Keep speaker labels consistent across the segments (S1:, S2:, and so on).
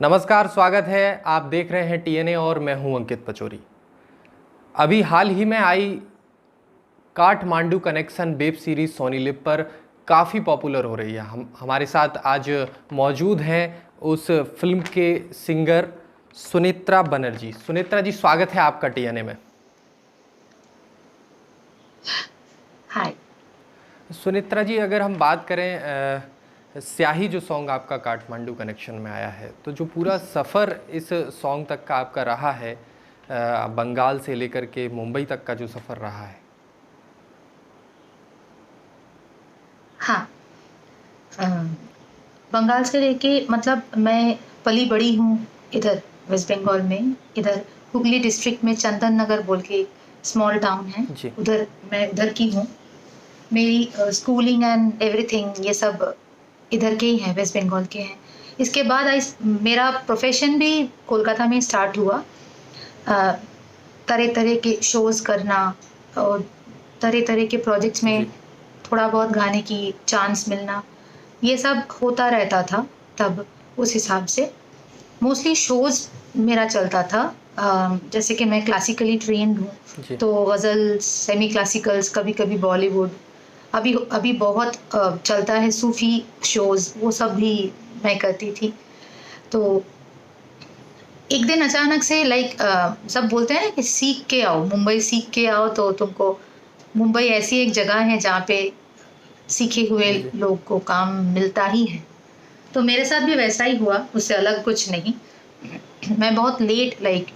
S1: नमस्कार, स्वागत है। आप देख रहे हैं टीएनए और मैं हूं अंकित पचौरी। अभी हाल ही में आई Kathmandu connection web series Sony LIV पर काफ़ी पॉपुलर हो रही है। हमारे साथ आज मौजूद हैं उस फिल्म के सिंगर सुनेत्रा बनर्जी। सुनेत्रा जी, स्वागत है आपका टीएनए में।
S2: हाय।
S1: सुनेत्रा जी, अगर हम बात करें स्याही जो सॉन्ग आपका काठमांडू कनेक्शन में आया है, तो जो पूरा सफ़र इस सॉन्ग तक का आपका रहा है, बंगाल से लेकर के मुंबई तक का जो सफ़र रहा है।
S2: हाँ, बंगाल से लेके मतलब मैं पली बड़ी हूँ इधर वेस्ट बंगाल में। इधर हुगली डिस्ट्रिक्ट में चंदन नगर बोल के स्मॉल टाउन है,
S1: जी।
S2: उधर मैं उधर की हूँ। मेरी स्कूलिंग एंड एवरीथिंग ये सब इधर के ही हैं, वेस्ट बंगाल के हैं। इसके बाद मेरा प्रोफेशन भी कोलकाता में स्टार्ट हुआ। तरह तरह के शोज़ करना और तरह तरह के प्रोजेक्ट्स में
S1: जी।
S2: थोड़ा बहुत गाने की चांस मिलना, ये सब होता रहता था। तब उस हिसाब से मोस्टली शोज़ मेरा चलता था। जैसे कि मैं क्लासिकली ट्रेन्ड हूँ,
S1: जी।
S2: तो गज़ल, सेमी क्लासिकल्स, कभी कभी बॉलीवुड। अभी अभी बहुत चलता है सूफ़ी शोज़, वो सब भी मैं करती थी। तो एक दिन अचानक से सब बोलते हैं ना कि सीख के आओ, मुंबई सीख के आओ, तो तुमको मुंबई ऐसी एक जगह है जहाँ पे सीखे हुए
S1: जी।
S2: लोग को काम मिलता ही है। तो मेरे साथ भी वैसा ही हुआ, उससे अलग कुछ नहीं। मैं बहुत लेट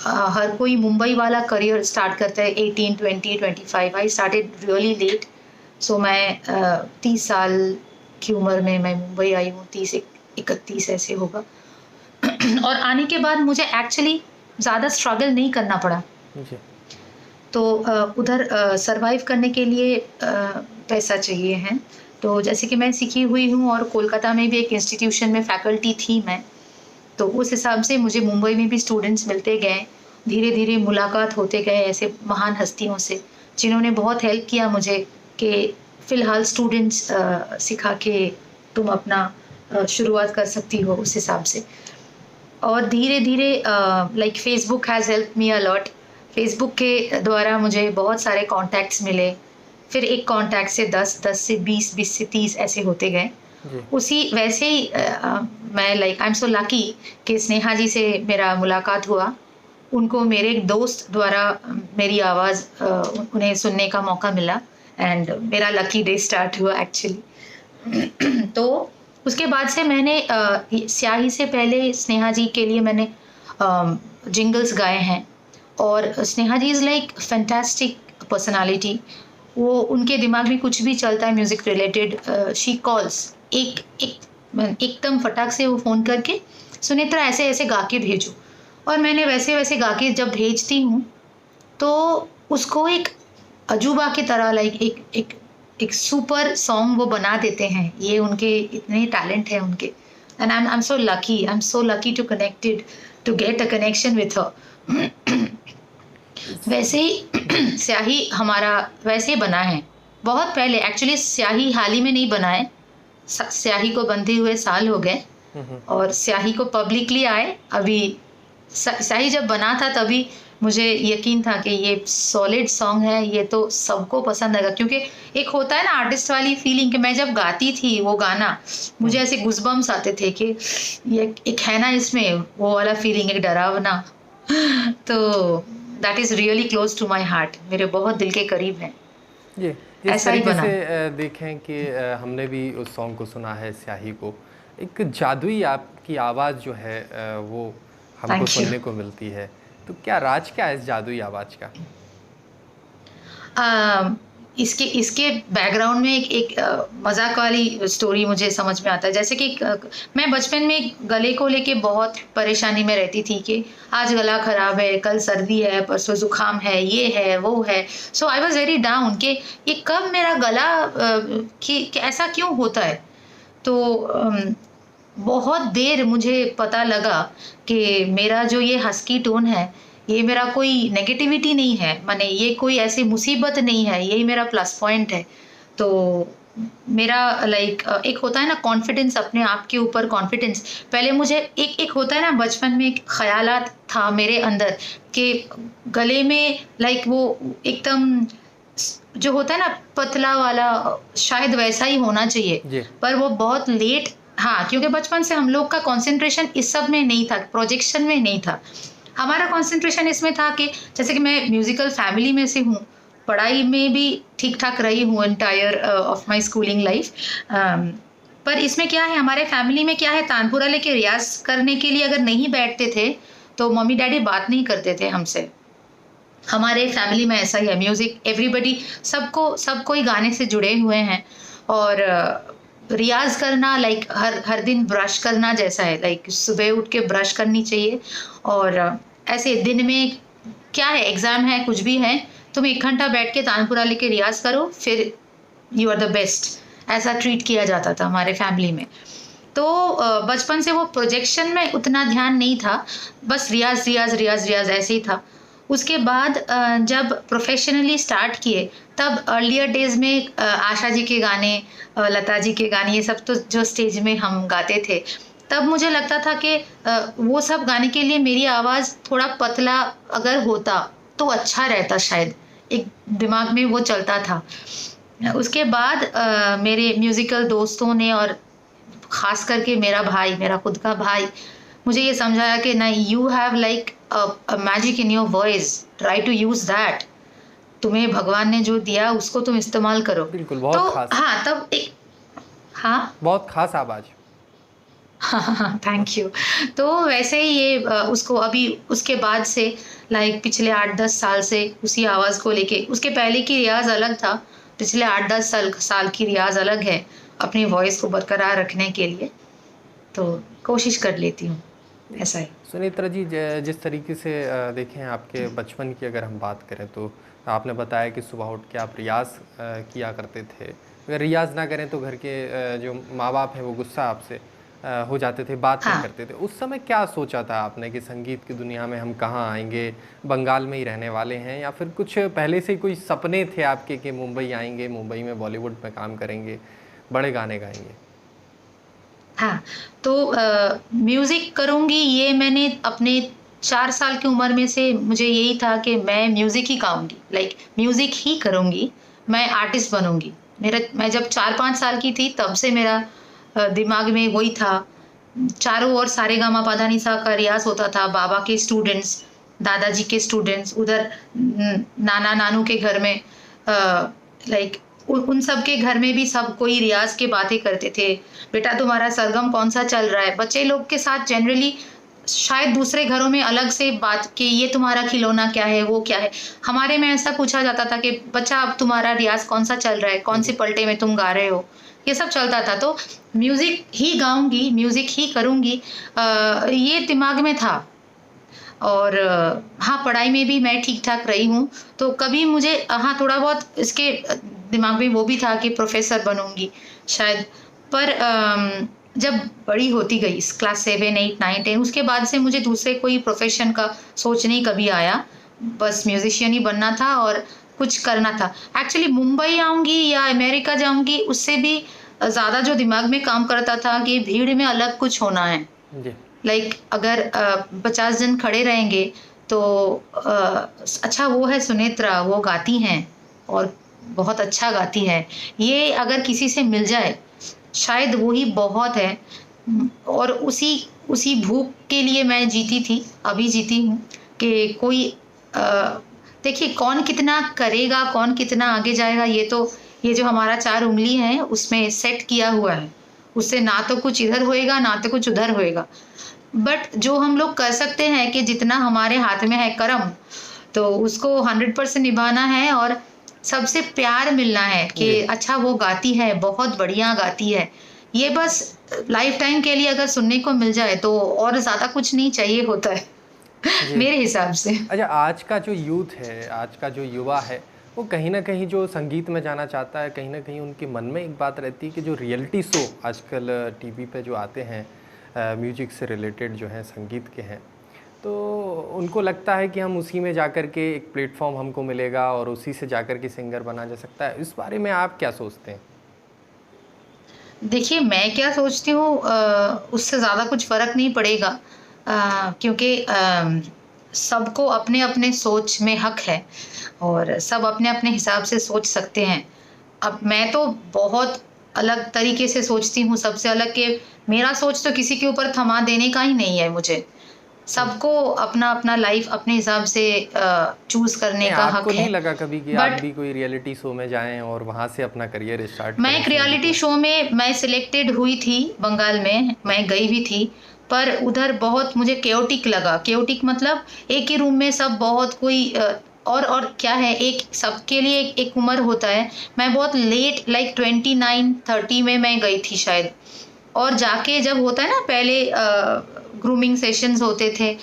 S2: हर कोई मुंबई वाला करियर स्टार्ट करता है 18, 20, 25। I started really late. So मैं 30 साल की उम्र में मैं मुंबई आई हूँ, 30-31 ऐसे होगा। और आने के बाद मुझे एक्चुअली ज़्यादा स्ट्रगल नहीं करना पड़ा।
S1: जी।
S2: तो उधर सर्वाइव करने के लिए पैसा चाहिए है। तो जैसे कि मैं सीखी हुई हूँ और कोलकाता में भी एक इंस्टीट्यूशन में फैकल्टी थी मैं, तो उस हिसाब से मुझे मुंबई में भी स्टूडेंट्स मिलते गए। धीरे धीरे मुलाकात होते गए ऐसे महान हस्तियों से, जिन्होंने बहुत हेल्प किया मुझे कि फ़िलहाल स्टूडेंट्स सिखा के तुम अपना शुरुआत कर सकती हो उस हिसाब से। और धीरे धीरे Facebook has help me a lot. Facebook के द्वारा मुझे बहुत सारे कॉन्टैक्ट्स मिले। फिर एक कॉन्टैक्ट से 10, 10 से 20, 20 से 30 ऐसे होते गए।
S1: जी।
S2: उसी वैसे ही मैं आई एम सो लकी कि स्नेहा जी से मेरा मुलाकात हुआ। उनको मेरे एक दोस्त द्वारा मेरी आवाज़ उन्हें सुनने का मौका मिला, एंड मेरा लकी डे स्टार्ट हुआ एक्चुअली। तो उसके बाद से मैंने स्याही से पहले स्नेहा जी के लिए मैंने जिंगल्स गाए हैं। और स्नेहा जी इज़ लाइक फैंटास्टिक पर्सनालिटी। वो उनके दिमाग में कुछ भी चलता है म्यूज़िक रिलेटेड, शी कॉल्स एकदम फटाक से वो फ़ोन करके, सुनेत्रा ऐसे ऐसे गा के भेजो। और मैंने वैसे वैसे गा के जब भेजती हूँ, तो उसको एक अजूबा की तरह एक सुपर सॉन्ग वो बना देते हैं। ये उनके इतने टैलेंट है उनके। And I am so lucky to connected to get a connection with her. वैसे ही स्याही हमारा वैसे ही बना है बहुत पहले। एक्चुअली स्याही हाल ही में नहीं बना है, स्याही को बंधे हुए साल हो गए। और स्याही को पब्लिकली आए अभी। स्याही जब बना था तभी मुझे यकीन था कि ये सॉलिड सॉन्ग है, ये तो सबको पसंद आएगा। क्योंकि एक होता है ना आर्टिस्ट वाली फीलिंग, कि मैं जब गाती थी वो गाना, मुझे ऐसे गुज़बम्स आते थे कि ये एक है ना इसमें वो वाला फीलिंग, एक डरावना। तो that is really close to my heart, मेरे बहुत दिल के करीब है।
S1: जी। जिस
S2: ऐसा ही
S1: तरीके
S2: बना।
S1: से देखें कि हमने भी उस सॉन्ग को सुना है स्याही को, एक जादुई आपकी आवाज़ जो है वो हमको
S2: थैंक यू।
S1: सुनने को मिलती है। तो क्या राज क्या है इस जादुई आवाज़ का?
S2: इसके इसके बैकग्राउंड में एक मज़ाक वाली स्टोरी मुझे समझ में आता है। जैसे कि मैं बचपन में गले को लेके बहुत परेशानी में रहती थी कि आज गला ख़राब है, कल सर्दी है, परसों ज़ुकाम है, ये है, वो है। सो आई वाज़ वेरी डाउन कि ये कब मेरा गला कि ऐसा क्यों होता है? तो बहुत देर मुझे पता लगा कि मेरा जो ये हस्की टोन है, ये मेरा कोई नेगेटिविटी नहीं है, माने ये कोई ऐसी मुसीबत नहीं है, यही मेरा प्लस पॉइंट है। तो मेरा एक होता है ना कॉन्फिडेंस, अपने आप के ऊपर कॉन्फिडेंस। पहले मुझे एक एक होता है ना बचपन में एक ख़यालात था मेरे अंदर कि गले में वो एकदम जो होता है ना पतला वाला, शायद वैसा ही होना चाहिए,
S1: जी।
S2: पर वो बहुत लेट। हाँ, क्योंकि बचपन से हम लोग का कंसंट्रेशन इस सब में नहीं था, प्रोजेक्शन में नहीं था। हमारा कंसंट्रेशन इसमें था कि जैसे कि मैं म्यूज़िकल फैमिली में से हूँ, पढ़ाई में भी ठीक-ठाक रही हूँ entire of my schooling life. पर इसमें क्या है, हमारे फैमिली में क्या है, तानपुरा लेके रियाज़ करने के लिए अगर नहीं बैठते थे, तो मम्मी-डैडी बात नहीं करते थे हमसे। हमारे फैमिली में ऐसा ही है, म्यूज़िक एवरीबॉडी, सब कोई गाने से जुड़े हुए हैं। और रियाज़ करना हर हर दिन ब्रश करना जैसा है, सुबह उठ के ब्रश करनी चाहिए। और ऐसे दिन में क्या है, एग्ज़ाम है, कुछ भी है, तुम 1 घंटा बैठ के तानपुरा लेके रियाज़ करो, फिर यू आर द बेस्ट, ऐसा ट्रीट किया जाता था हमारे फैमिली में। तो बचपन से वो प्रोजेक्शन में उतना ध्यान नहीं था, बस रियाज़, रियाज़, रियाज़, रियाज़ ऐसे ही था। उसके बाद जब प्रोफ़ेशनली स्टार्ट किए, तब अर्लियर डेज़ में आशा जी के गाने, लता जी के गाने, ये सब तो जो स्टेज में हम गाते थे, तब मुझे लगता था कि वो सब गाने के लिए मेरी आवाज़ थोड़ा पतला अगर होता, तो अच्छा रहता शायद। एक दिमाग में वो चलता था। उसके बाद मेरे म्यूज़िकल दोस्तों ने और ख़ास करके मेरा भाई, मेरा खुद का भाई, मुझे ये समझाया कि नहीं, you have a magic in your voice, try to use that. तुम्हें भगवान ने जो दिया उसको तुम इस्तेमाल करो।
S1: बिल्कुल,
S2: तो
S1: बहुत ख़ास।
S2: हाँ, तब एक हाँ?
S1: बहुत ख़ास आवाज़।
S2: हाँ, थैंक यू। तो वैसे ही ये उसको अभी उसके बाद से पिछले 8-10 साल से उसी आवाज़ को लेके, उसके पहले की रियाज़ अलग था, पिछले 8-10 साल की रियाज़ अलग है, अपनी वॉइस को बरकरार रखने के लिए, तो कोशिश कर लेती हूँ, ऐसा है।
S1: सुनेत्रा जी, जिस तरीके से देखें आपके बचपन की अगर हम बात करें, तो आपने बताया कि सुबह उठ के आप रियाज़ किया करते थे। अगर रियाज़ ना करें तो घर के जो माँ-बाप हैं वो गुस्सा आपसे हो जाते थे, बात नहीं
S2: हाँ।
S1: करते थे। उस समय क्या सोचा था आपने कि संगीत की दुनिया में हम कहाँ आएँगे? बंगाल में ही रहने वाले हैं, या फिर कुछ पहले से ही कोई सपने थे आपके कि मुंबई आएँगे, मुंबई में बॉलीवुड में काम करेंगे, बड़े गाने गाएँगे?
S2: हाँ, तो म्यूज़िक करूँगी, ये मैंने अपने 4 साल की उम्र में से मुझे यही था कि मैं म्यूज़िक ही गाऊँगी, म्यूज़िक ही करूँगी, मैं आर्टिस्ट बनूँगी। मैं जब 4-5 साल की थी तब से मेरा दिमाग में वही था। चारों ओर सारेगामापाधानीसा का रियाज़ होता था, बाबा के स्टूडेंट्स, दादाजी के स्टूडेंट्स, उधर नाना-नानू के घर में लाइक उन सब के घर में भी सब कोई रियाज़ की बातें करते थे। बेटा तुम्हारा सरगम कौन-सा चल रहा है? बच्चे लोग के साथ जनरली शायद दूसरे घरों में अलग से बात कि ये तुम्हारा खिलौना क्या है, वो क्या है? हमारे में ऐसा पूछा जाता था कि बच्चा अब तुम्हारा रियाज़ कौन-सा चल रहा है? कौन-सी
S1: जी।
S2: पलटे में तुम गा रहे हो? ये सब चलता था। तो म्यूज़िक ही गाऊँगी, म्यूज़िक ही करूँगी, ये दिमाग में था। और हाँ, पढ़ाई में भी मैं ठीक-ठाक रही हूँ, तो कभी मुझे हाँ, थोड़ा बहुत इसके दिमाग में वो भी था कि प्रोफ़ेसर बनूँगी शायद। पर जब बड़ी होती गई, क्लास 7, 8, 9, 10, उसके बाद से मुझे दूसरे कोई प्रोफ़ेशन का सोच नहीं कभी आया। बस म्यूज़िशियन ही बनना था और कुछ करना था। एक्चुअली मुंबई आऊँगी या अमेरिका जाऊँगी, उससे भी ज़्यादा जो दिमाग में काम करता था कि भीड़ में अलग कुछ होना है।
S1: जी।
S2: अगर 50 जन खड़े रहेंगे, तो अच्छा वो है सुनेत्रा, वो गाती हैं और बहुत अच्छा गाती है। ये अगर किसी से मिल जाए, शायद वो ही बहुत है। और उसी उसी भूख के लिए मैं जीती थी, अभी जीती हूँ कि कोई अ, देखिए कौन कितना करेगा, कौन कितना आगे जाएगा, ये जो हमारा 4 उँगली है, उसमें सेट किया हुआ है। उससे ना तो कुछ इधर होएगा, ना तो कुछ उधर होएगा। बट जो हम लोग कर सकते हैं कि जितना हमारे हाथ में है कर्म, तो उसको 100% निभाना है और सबसे प्यार मिलना है कि
S1: जी।
S2: अच्छा वो गाती है, बहुत बढ़िया गाती है। ये बस लाइफ टाइम के लिए अगर सुनने को मिल जाए तो और ज़्यादा कुछ नहीं चाहिए होता है
S1: जी।
S2: मेरे हिसाब से।
S1: अच्छा, आज का जो यूथ है, आज का जो युवा है, वो कहीं न कहीं जो संगीत में जाना चाहता है, कहीं न कहीं उनके मन में एक बात रहती है कि जो रियलिटी शो आजकल टीवी पे जो आते हैं, म्यूज़िक से रिलेटेड जो हैं, संगीत के हैं, तो उनको लगता है कि हम उसी में जाकर के एक प्लेटफ़ॉर्म हमको मिलेगा और उसी से जाकर के सिंगर बना जा सकता है। इस बारे में आप क्या सोचते हैं?
S2: देखिए, मैं क्या सोचती हूँ, उससे ज़्यादा कुछ फ़र्क नहीं पड़ेगा, क्योंकि सबको अपने-अपने सोच में हक है और सब अपने-अपने हिसाब से सोच सकते हैं। अब मैं तो बहुत अलग तरीके से सोचती हूँ, सबसे अलग, कि मेरा सोच तो किसी के ऊपर थमा देने का ही नहीं है मुझे। सबको अपना-अपना लाइफ़ अपने हिसाब से चूज़ करने
S1: नहीं,
S2: का
S1: आपको
S2: हक
S1: नहीं
S2: है।
S1: लगा कभी कि आप
S2: बट
S1: भी कोई रियलिटी शो में जाएँ और वहाँ से अपना करियर स्टार्ट
S2: मैं
S1: करें
S2: एक
S1: संगीत
S2: रियलिटी
S1: में?
S2: शो में मैं सिलेक्टेड हुई थी बंगाल में, मैं गई भी थी, पर उधर बहुत मुझे केओटिक लगा। केओटिक मतलब एक ही रूम में सब, बहुत कोई और क्या है, एक सबके लिए एक उम्र होता है। मैं बहुत लेट, लाइक 29-30 में मैं गई थी शायद, और जाके जब होता है ना पहले ग्रूमिंग सेशंस होते थे,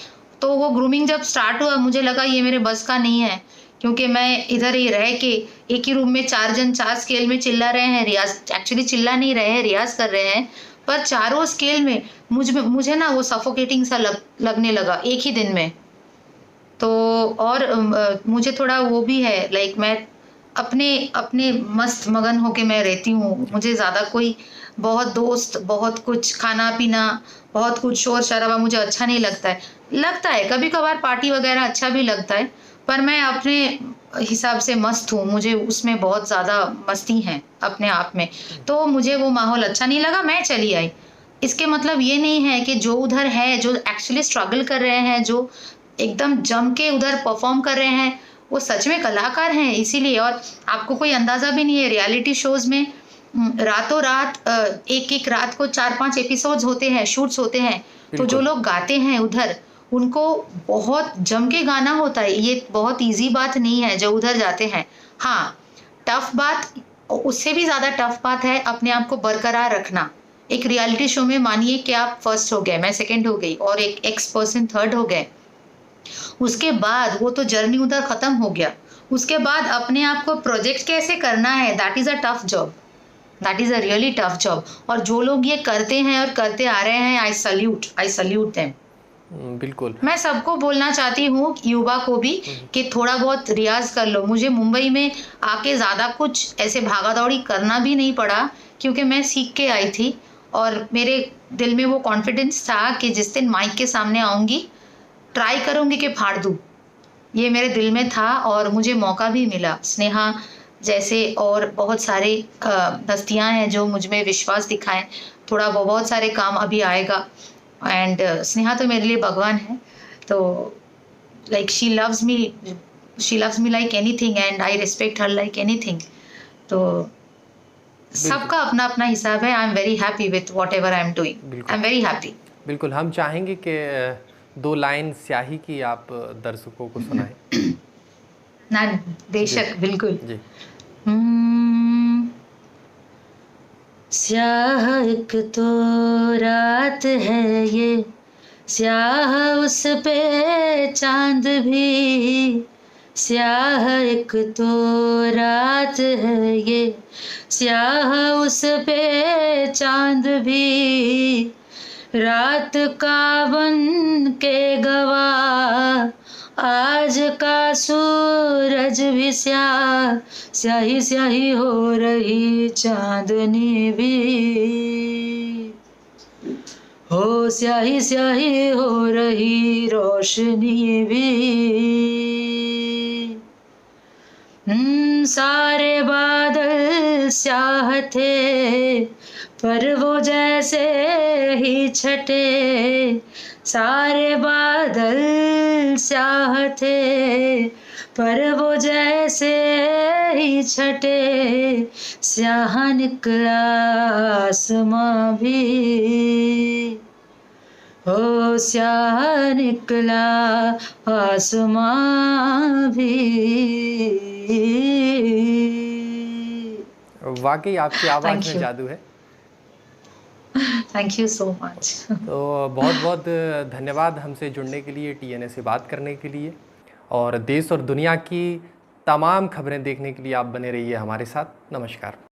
S2: तो वो ग्रूमिंग जब स्टार्ट हुआ मुझे लगा ये मेरे बस का नहीं है, क्योंकि मैं इधर ही रह के एक ही रूम में 4 जन 4 स्केल में चिल्ला रहे हैं, रियाज़ एक्चुअली चिल्ला नहीं रहे हैं, रियाज़ कर रहे हैं, पर चारों स्केल में मुझे ना वो सफोकेटिंग सा लगने लगा एक ही दिन में। तो और मुझे थोड़ा वो भी है, लाइक मैं अपने अपने मस्त मगन होके मैं रहती हूँ। मुझे ज़्यादा कोई बहुत दोस्त, बहुत कुछ खाना-पीना, बहुत कुछ शोर-शराबा मुझे अच्छा नहीं लगता है। लगता है कभी-कभार पार्टी वग़ैरह अच्छा भी लगता है, पर मैं अपने हिसाब से मस्त हूँ। मुझे उसमें बहुत ज़्यादा मस्ती है अपने आप में। तो मुझे वो माहौल अच्छा नहीं लगा, मैं चली आई। इसके मतलब ये नहीं है कि जो उधर है, जो एक्चुअली स्ट्रगल कर रहे हैं, जो एकदम जम के उधर परफ़ॉर्म कर रहे हैं, वो सच में कलाकार हैं इसीलिए। और आपको कोई अंदाज़ा भी नहीं है, रियलिटी शोज़ में रातों-रात एक-एक रात को 4-5 एपिसोड्स होते हैं, शूट्स होते हैं। तो जो
S1: बिल्कुल।
S2: लोग गाते हैं उधर, उनको बहुत जम के गाना होता है। ये बहुत ईज़ी बात नहीं है जो उधर जाते हैं। हाँ, टफ़ बात, उससे भी ज़्यादा टफ़ बात है अपने आप को बरकरार रखना। एक रियलिटी शो में मानिए कि आप फर्स्ट हो गए, मैं सेकंड हो गई और एक एक्स पर्सन थर्ड हो गए। उसके बाद वो तो जर्नी उधर खत्म हो गया। उसके बाद अपने आप को प्रोजेक्ट कैसे करना है, that is a tough job, that is a really tough job. और जो लोग ये करते हैं और करते आ रहे हैं, आई सैल्यूट देम।
S1: बिल्कुल।
S2: मैं सबको बोलना चाहती हूँ, युवा को भी,
S1: हुँ, हुँ।
S2: कि थोड़ा बहुत रियाज़ कर लो। मुझे मुंबई में आके ज़्यादा कुछ ऐसे भागा-दौड़ी करना भी नहीं पड़ा, क्योंकि मैं सीख के आई थी और मेरे दिल में वो कॉन्फिडेंस था कि जिस दिन माइक के सामने आऊँगी, ट्राई करूँगी कि फाड़ दूँ। ये मेरे दिल में था और मुझे मौका भी मिला। स्नेहा जैसे और बहुत सारे हस्तियाँ हैं जो मुझ में विश्वास दिखाएँ। थोड़ा बहुत सारे काम अभी आएगा, एंड स्नेहा तो मेरे लिए भगवान है। तो like she loves me like anything and I respect her like anything. तो
S1: बिल्कुल,
S2: सबका अपना-अपना हिसाब है। I am very happy with whatever I am doing. I
S1: बिल्कुल।
S2: Am very happy.
S1: बिल्कुल, हम चाहेंगे कि 2 लाइन स्याही की आप दर्शकों को सुनाएँ।
S2: ना,
S1: जी,
S2: बेशक, बिल्कुल।
S1: जी।
S2: हम्म, स्याह एक तो रात है ये, स्याह उस पे चांद भी, स्याह एक तो रात है ये, स्याह उस पे चांद भी, रात का बन के गवाह आज का सूरज भी स्याह, स्याही स्याही हो रही चांदनी भी, हो स्याही स्याही हो रही रोशनी भी। सारे बादल स्याह थे, पर वो जैसे ही छटे, सारे बादल स्याह थे, पर वो जैसे ही छटे, स्याह निकला आसमां भी, हो स्याह निकला आसमां भी।
S1: वाक़ई आपकी आवाज़
S2: थैंक
S1: में
S2: यू,
S1: जादू है।
S2: Thank you so much.
S1: तो बहुत-बहुत धन्यवाद हमसे जुड़ने के लिए, टीएनए से बात करने के लिए और देश और दुनिया की तमाम खबरें देखने के लिए आप बने रहिए हमारे साथ। नमस्कार।